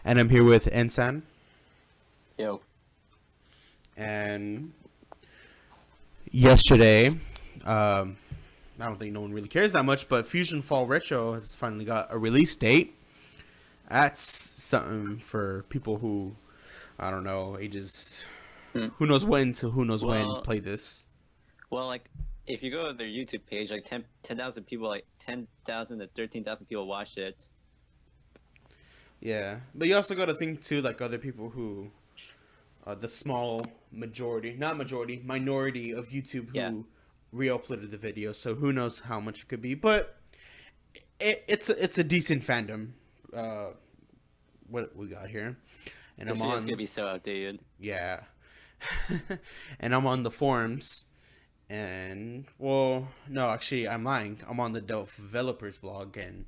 And I'm here with NSan. Yo. And yesterday, I don't think no one really cares that much, but FusionFall Retro has finally got a release date. That's something for people who, I don't know, ages, Hmm. who knows when to who knows when Well, play this. like, if you go to their YouTube page, like 10,000 people, like 10,000 to 13,000 people watched it. Yeah, but you also got to think too, like other people who, the small minority of YouTube Yeah. who re-uploaded the video. So who knows how much it could be, but it's a decent fandom. What we got here, and This I'm video's on. gonna be so outdated. Yeah, and I'm on the forums, and well, no, actually, I'm lying. I'm on the developers blog, and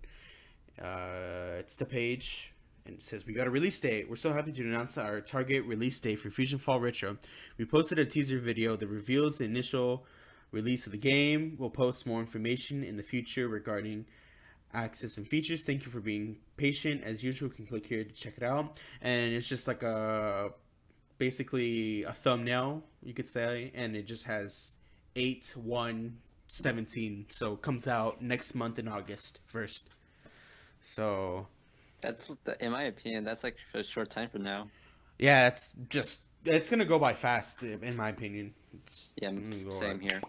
it's the page, and it says we got a release date. We're so happy to announce our target release date for FusionFall Retro. We posted a teaser video that reveals the initial release of the game. We'll post more information in the future regarding access and features. Thank you for being patient. As usual, you can click here to check it out, and it's just like basically a thumbnail, you could say, and it just has 8/1/17, so it comes out next month in August 1st. So In my opinion, that's like a short time from now. yeah, it's gonna go by fast, in my opinion. Yeah, same here.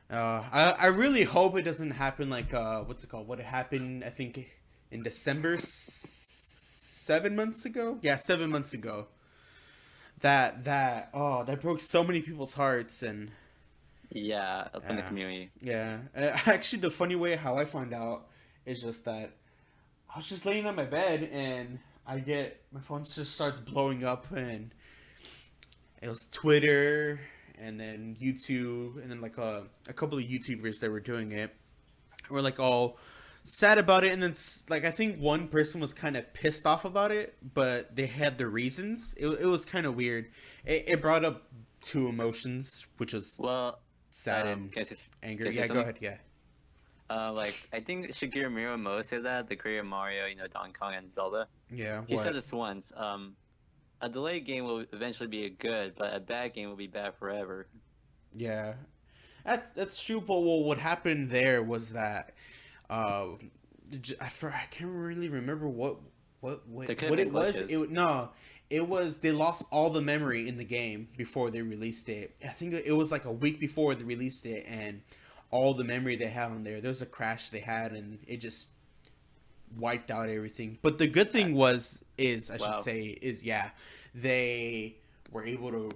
I really hope it doesn't happen like what's it called? What happened? I think in December, 7 months ago. Yeah, 7 months ago. That broke so many people's hearts, and Yeah, up in the community. yeah. Actually, the funny way how I find out is just that I was just laying on my bed and my phone just starts blowing up, and it was Twitter and then YouTube, and then like a couple of YouTubers that were doing it were like all sad about it, and then like I think one person was kind of pissed off about it, but they had their reasons. It was kind of weird. It brought up two emotions, which was Well, sad and can I say, anger. can I say Yeah, go something? ahead. Yeah. Like, I think Shigeru Miyamoto said that, the creator of Mario, Donkey Kong and Zelda. Yeah. He said What? this once. A delayed game will eventually be good, but a bad game will be bad forever. Yeah. That's true. But what happened there was that uh, I can't really remember There could have what been it was. glitches. No, it was they lost all the memory in the game before they released it. I think it was like a week before they released it, and all the memory they had on there was a crash they had, and it just wiped out everything. But the good thing is I Wow. should say is yeah, they were able to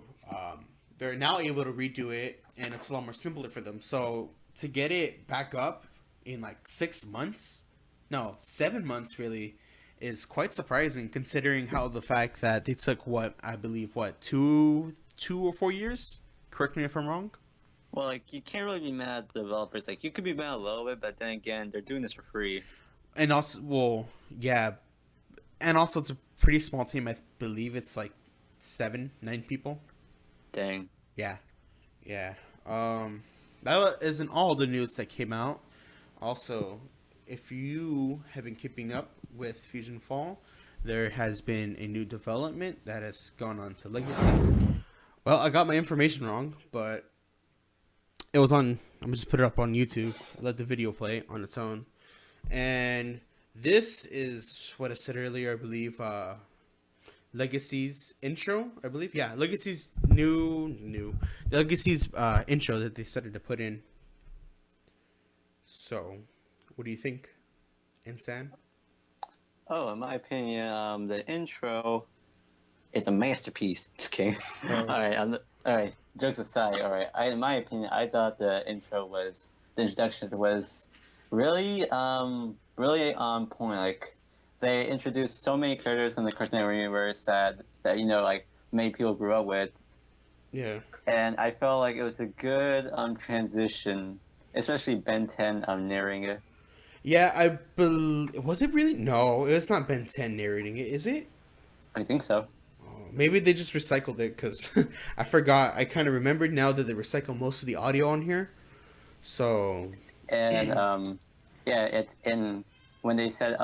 they're now able to redo it, and it's a lot more simpler for them. So to get it back up in like 6 months, no, 7 months really, is quite surprising considering how the fact that they took what I believe what two or 4 years. Correct me if I'm wrong. Well, like, you can't really be mad at the developers. Like, you could be mad a little bit, but then again, they're doing this for free. And also, well, yeah, and also it's a pretty small team. I believe it's like 7, 9 people. Dang. Yeah, yeah. Isn't all the news that came out. Also, if you have been keeping up with Fusion Fall, there has been a new development that has gone on to Legacy. Well, I got my information wrong, but it was on. I'm gonna just put it up on YouTube. Let the video play on its own. And this is what I said earlier, I believe, Legacy's intro, I believe. Yeah, Legacy's Legacy's intro that they started to put in. So, what do you think, NSan? Oh, in my opinion, the intro is a masterpiece. Just kidding. Oh. All right. Jokes aside, all right. In my opinion, I thought the introduction was really, really on point. Like, they introduced so many characters in the Cartoon Network universe that like many people grew up with, Yeah. and I felt like it was a good transition, especially Ben 10 narrating it. Yeah, was it really? No, it's not Ben 10 narrating it, is it? I think so. Maybe they just recycled it because I forgot. I kind of remembered now that they recycle most of the audio on here. So And yeah, it's in when they said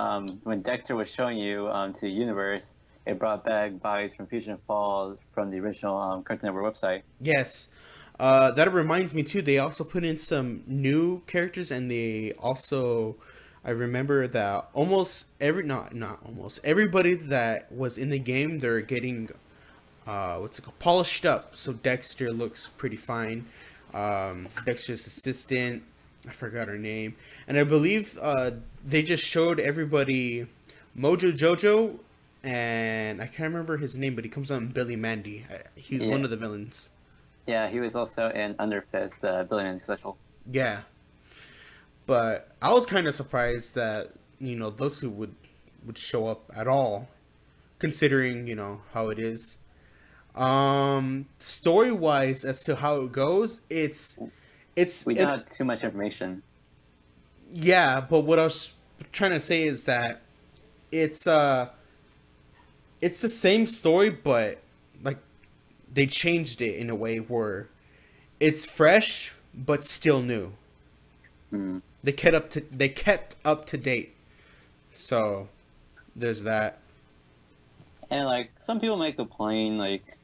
when Dexter was showing you to the universe, it brought back bodies from Fusion Fall from the original Cartoon Network website. Yes. That reminds me too. They also put in some new characters, and they also, I remember that almost every not almost everybody that was in the game, they're getting what's it called, polished up. So Dexter looks pretty fine. Dexter's assistant, I forgot her name, and I believe they just showed everybody Mojo Jojo, and I can't remember his name, but he comes on Billy Mandy. He's Yeah, one of the villains. yeah, he was also in Underfist, Billion Special. Yeah, but I was kind of surprised that those two would show up at all, considering how it is. Story wise, as to how it goes, it's We it, don't have too much information. yeah. But what I was trying to say is that it's uh it's the same story, but like they changed it in a way where it's fresh but still new. Mm. They kept up to date. So there's that. And like some people might complain, like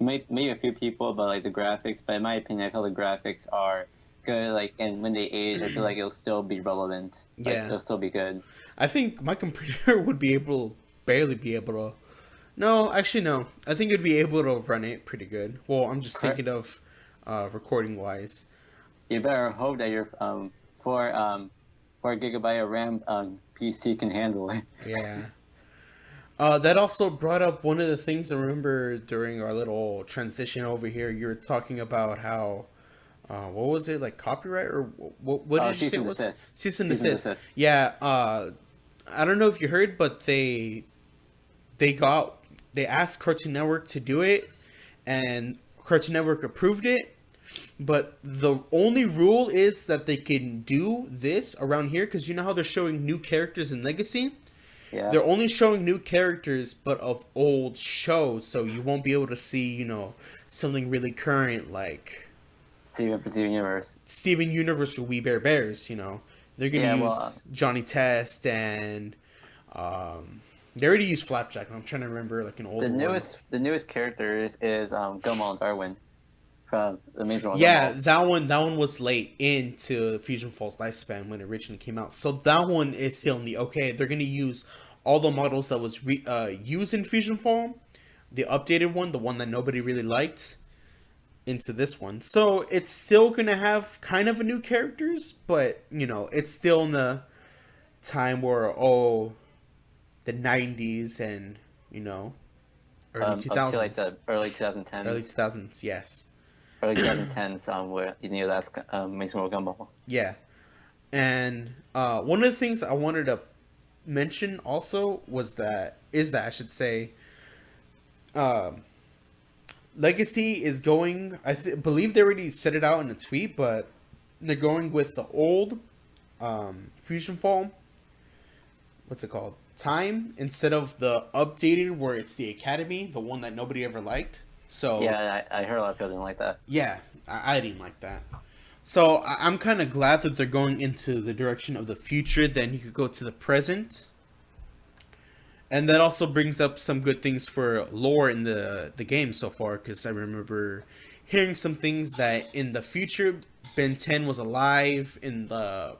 maybe a few people about like the graphics, but in my opinion, I feel the graphics are good. Like, and when they age, I feel like it'll still be relevant. Like, Yeah. it'll still be good. I think my computer would barely be able to. No, actually no. I think it'd be able to run it pretty good. Well, I'm just Correct. thinking of recording wise. You better hope that your 4 gigabyte of RAM PC can handle it. Yeah. That also brought up one of the things I remember during our little transition over here. You were talking about how, what was it, like copyright, or what did you Cease say it and was? desist. Cease and Cease and desist. desist. Yeah. I don't know if you heard, but they got they asked Cartoon Network to do it, and Cartoon Network approved it. But the only rule is that they can do this around here, because you know how they're showing new characters in Legacy. Yeah. They're only showing new characters, but of old shows, so you won't be able to see, something really current like Steven Universe. Steven Universe or We Bare Bears. They're gonna Yeah, use well, Johnny Test, and they already used Flapjack. I'm trying to remember like an old the one. newest character is Gumball and Darwin from the Amazing World. Yeah, Gumball. that one was late into Fusion Fall's lifespan when it originally came out. So that one is still in the okay. They're gonna use all the models that was used in Fusion Fall, the updated one, the one that nobody really liked, into this one. So it's still gonna have kind of a new characters, but it's still in the time where the '90s and early Up to like 2000s, the early 2010s, early 2000s. Yes. early 2010s, where that's Amazing World Gumball. Yeah. And one of the things I wanted to mention also is that I should say, Legacy is going. Believe they already said it out in a tweet, but they're going with the old Fusion Fall. What's it called? Time, instead of the updated where it's the Academy, the one that nobody ever liked. So Yeah, I heard a lot of people didn't like that. yeah, I didn't like that. So I'm kind of glad that they're going into the direction of the future. Then you could go to the present, and that also brings up some good things for lore in the game so far. Because I remember hearing some things that in the future Ben 10 was alive in the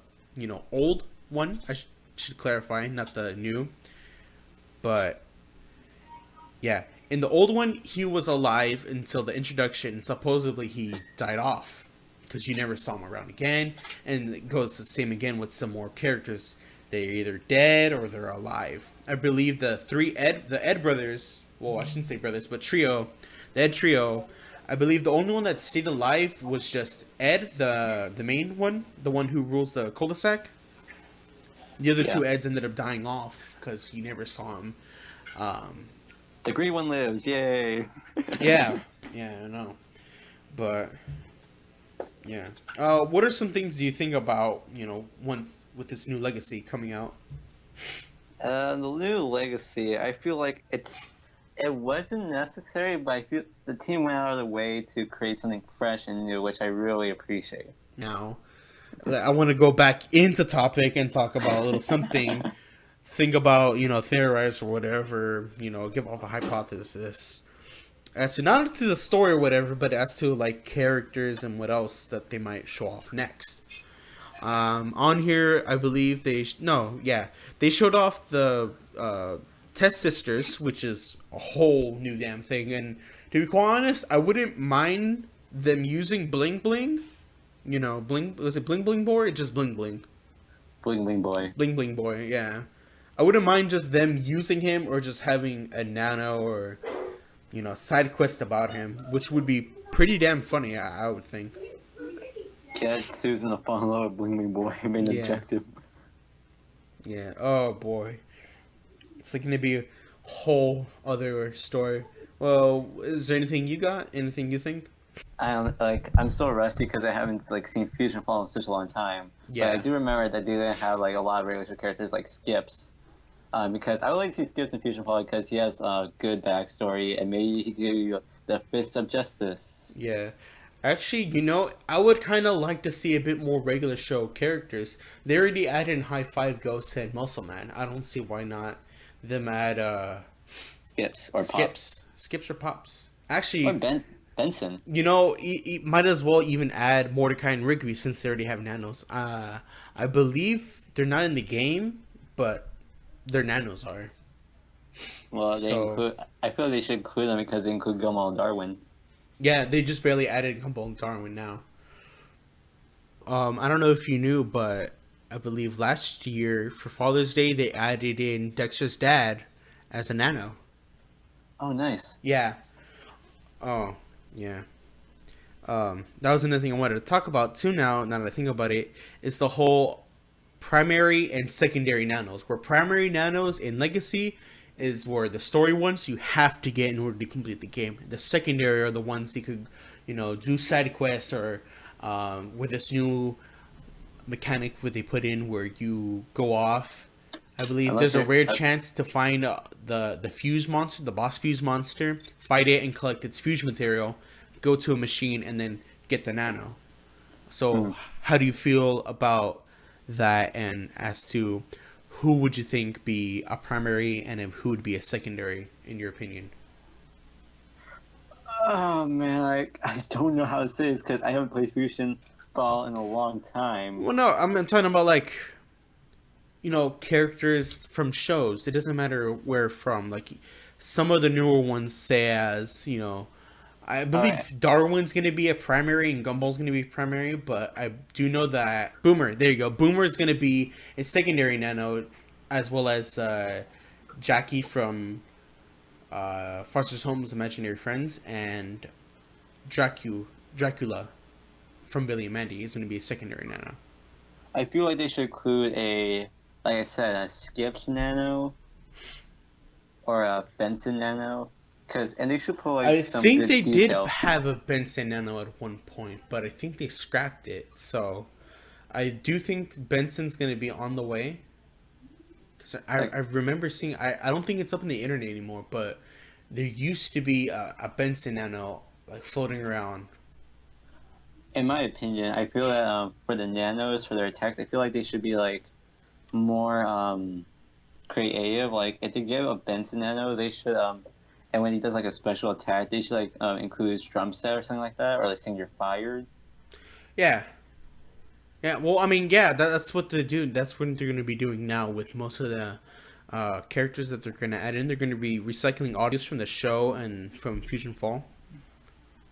old one. I should clarify, not the new, but yeah. In the old one, he was alive until the introduction. Supposedly, he died off because you never saw him around again. And it goes the same again with some more characters. They're either dead or they're alive. I believe the Ed brothers. Well, I shouldn't say brothers, but trio, the Ed trio. I believe the only one that stayed alive was just Ed, the main one, the one who rules the cul-de-sac. The other two Yeah. Eds ended up dying off because you never saw him. The green one lives, yay! Yeah, I know, but yeah. What are some things do you think about once with this new Legacy coming out? The new Legacy, I feel like it wasn't necessary, but I feel the team went out of the way to create something fresh and new, which I really appreciate. Now, I want to go back into topic and talk about a little something. Think about, theorize or whatever, give off a hypothesis as to not to the story or whatever, but as to like characters and what else that they might show off next. On here, I believe they showed off the Test Sisters, which is a whole new damn thing. And to be quite honest, I wouldn't mind them using Bling Bling. Bling, was it Bling Bling Boy or just Bling Bling? Bling Bling Boy. Bling Bling Boy, yeah. I wouldn't mind just them using him or just having a nano or side quest about him, which would be pretty damn funny. I would think. Get Susan to fall in love with Bling Bling Boy main objective. Yeah. Oh boy, it's like gonna be a whole other story. Well, is there anything you got? Anything you think? I'm so rusty because I haven't seen FusionFall in such a long time. Yeah. But I do remember that they didn't have a lot of regular characters like Skips. Because I would like to see Skips in FusionFall because he has a good backstory and maybe he could give you the Fist of Justice. Yeah. Actually, I would kind of like to see a bit more regular show characters. They already added High Five, Ghost, and Muscle Man. I don't see why not them add Skips or Pops. Skips or Pops. Actually, or Benson. Might as well even add Mordecai and Rigby since they already have nanos. I believe they're not in the game, but their nanos are. Well, I feel they should include them because they include Gumball and Darwin. Yeah, they just barely added Gumball and Darwin now. I don't know if you knew, but I believe last year for Father's Day they added in Dexter's dad as a nano. Oh, nice. Yeah. Oh, yeah. That was another thing I wanted to talk about too. Now that I think about it, is the whole primary and secondary nanos. Where primary nanos in Legacy is where the story ones you have to get in order to complete the game. The secondary are the ones you could, do side quests or with this new mechanic where they put in where you go off. I believe there's a rare chance to find the fuse monster, the boss fuse monster, fight it and collect its fuse material, go to a machine and then get the nano. So how do you feel about that, and as to who would you think be a primary and who would be a secondary in your opinion? Oh man, I don't know how to say this because I haven't played FusionFall in a long time. Well, no, I'm talking about characters from shows. It doesn't matter where from. Like some of the newer ones say as I believe Darwin's going to be a primary and Gumball's going to be primary, but I do know that Boomer, there you go. Boomer is going to be a secondary nano, as well as Jackie from Foster's Home's Imaginary Friends, and Dracula from Billy and Mandy is going to be a secondary nano. I feel like they should include like I said, a Skips nano or a Benson nano. And they should put some good detail. I think they did have a Benson Nano at one point, but I think they scrapped it. So I do think Benson's going to be on the way. Because I remember seeing, I don't think it's up on the internet anymore, but there used to be a Benson Nano floating around. In my opinion, I feel that for the nanos, for their attacks, I feel like they should be more creative. If they give a Benson Nano, they should and when he does a special attack, they should include his drum set or something like that, or sing "You're Fired." Yeah. Yeah. Well, I mean, yeah, that's what they do. That's what they're going to be doing now with most of the characters that they're going to add in. They're going to be recycling audios from the show and from FusionFall,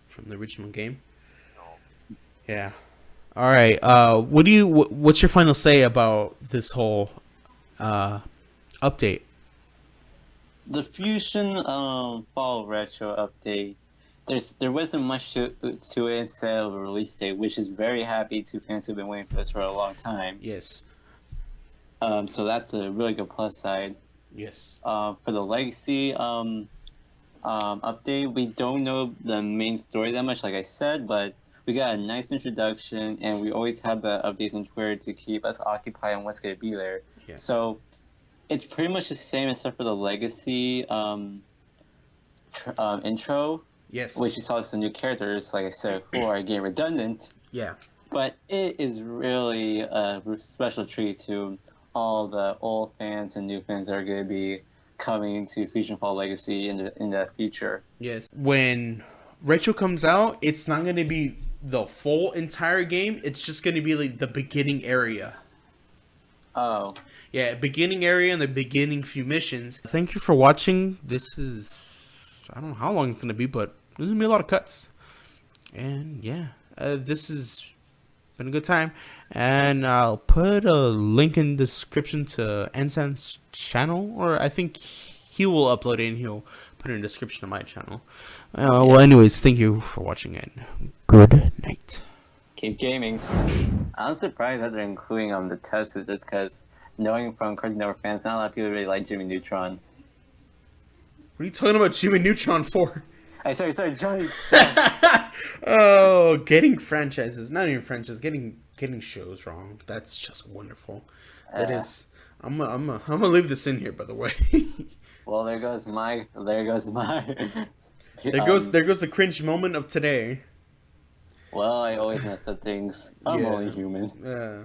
from the original game. Yeah. All right. What's your final say about this whole update? The FusionFall retro update, there wasn't much to it instead of a release date, which is very happy to fans who've been waiting for this for a long time. Yes. So that's a really good plus side. Yes. For the Legacy update, we don't know the main story that much, like I said, but we got a nice introduction, and we always have the updates on Twitter to keep us occupied on what's going to be there. Yeah. So it's pretty much the same except for the Legacy intro. Yes. Which you saw some new characters, like I said, who are getting redundant. Yeah. But it is really a special treat to all the old fans and new fans that are going to be coming to FusionFall Legacy in the future. Yes. When Retro comes out, it's not gonna be the full entire game. It's just gonna be like the beginning area. Oh, Yeah, beginning area and the beginning few missions. Thank you for watching. This is, I don't know how long it's gonna be, but there's gonna be a lot of cuts. And yeah, this has been a good time. And I'll put a link in the description to NSan's channel, or I think he will upload it and he'll put it in the description of my channel. Well, anyways, thank you for watching and good night. keep gaming. I'm surprised that they're including the tests just because knowing from Cartoon Network fans, not a lot of people really like Jimmy Neutron. What are you talking about Jimmy Neutron for? Hey, sorry, Johnny. Oh, getting franchises, not even franchises, getting shows wrong. That's just wonderful. That is. I'm gonna leave this in here, by the way. Well, there goes my. There goes the cringe moment of today. Well, I always mess up things. I'm Yeah. only human. Yeah.